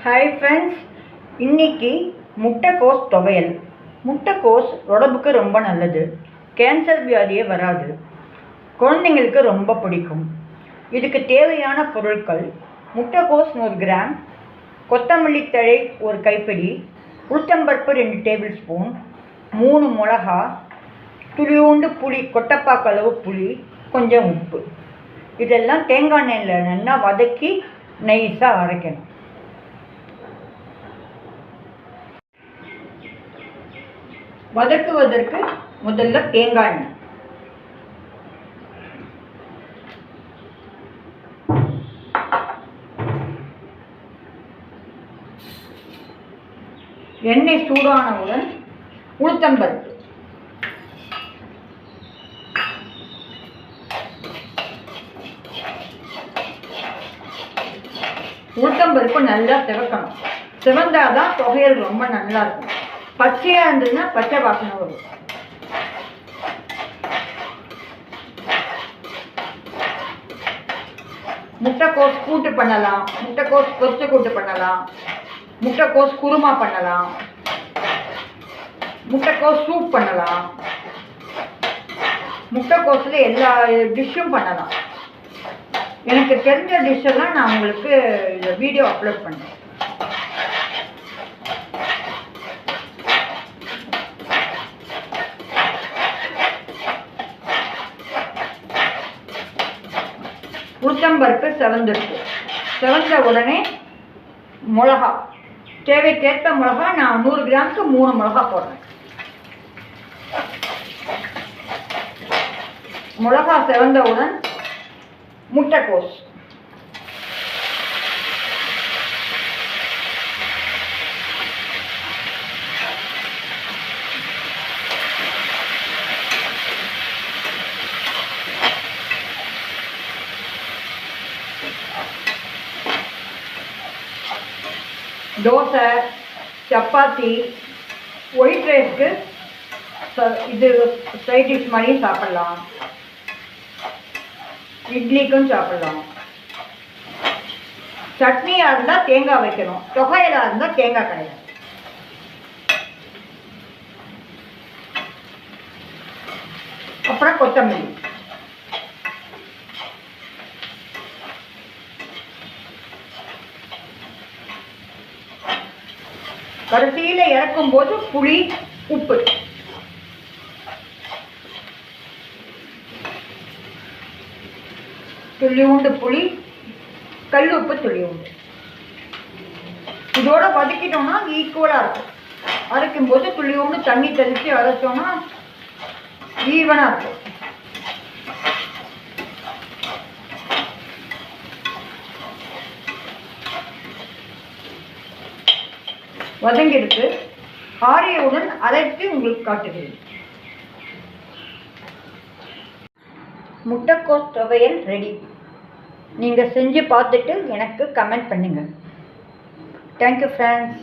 Hi friends, இன்றைக்கி முட்டைக்கோஸ் துவையல். முட்டைக்கோஸ் உடம்புக்கு ரொம்ப நல்லது, கேன்சர் வியாதியே வராது, குழந்தைங்களுக்கு ரொம்ப பிடிக்கும். இதுக்கு தேவையான பொருட்கள்: முட்டைக்கோஸ் 100 கிராம், கொத்தமல்லி தழை 1 கைப்பிடி, உளுத்தம்பருப்பு 2 டேபிள் ஸ்பூன், 3 மிளகா, துளியூண்டு புளி, கொட்டைப்பாக்கு அளவு புளி, கொஞ்சம் உப்பு. இதெல்லாம் தேங்காய் எண்ணெயில் நல்லா வதக்கி நைஸாக அரைக்கணும். வதக்குவதற்கு முதல்ல தேங்காய் எண்ணெய், எண்ணெய் சூடானவுடன் உளுத்தம்பருப்பு, உளுத்தம்பருப்பு நல்லா சிவக்கணும். சிவந்தாதான் துவையல் ரொம்ப நல்லா இருக்கும். பச்சையாக இருந்ததுன்னா பச்சை வாசனை வரும். முட்டைக்கோஸ் கூட்டு பண்ணலாம், முட்டைக்கோஸ் பொரிச்ச கூட்டு பண்ணலாம், முட்டைக்கோஸ் குருமா பண்ணலாம், முட்டைக்கோஸ் சூப் பண்ணலாம், முட்டைக்கோஸில் எல்லா டிஷ்ஷும் பண்ணலாம். எனக்கு தெரிஞ்ச டிஷ்ஷெல்லாம் நான் உங்களுக்கு இந்த வீடியோ அப்லோட் பண்ணேன். உளுத்தம்பருப்பு செவந்திருக்கு. செவந்த உடனே மிளகா, தேவைக்கேற்ற மிளகா. நான் 100 கிராமுக்கு 3 மிளகா போடுறேன். மிளகா செவந்தவுடன் முட்டைக்கோஸ், தோசை, சப்பாத்தி, ஒயிட் ரைஸ்க்கு இது சைட் டிஷ் மாதிரியும் சாப்பிட்லாம், இட்லிக்கும் சாப்பிட்லாம். சட்னியாக இருந்தால் தேங்காய் வைக்கணும், தொகையிலாக இருந்தால் தேங்காய் கிடையாது. அப்புறம் கொத்தமல்லி, கடைசியில் இறக்கும்போது புளி, உப்பு. துளியூண்டு புளி, கல் உப்பு துளியூண்டு. இதோட வதக்கிட்டோம்னா ஈக்குவலாக இருக்கும். அரைக்கும்போது துளியூண்டு தண்ணி தெளித்து அரைச்சோன்னா ஈவனாக இருக்கும். வதங்கிடுத்து ஆரியவுடன் அரைத்து உங்களுக்கு காட்டுகிறேன். முட்டைக்கோஸ் துவையல் ரெடி. நீங்கள் செஞ்சு பார்த்துட்டு எனக்கு கமெண்ட் பண்ணுங்கள். Thank you friends.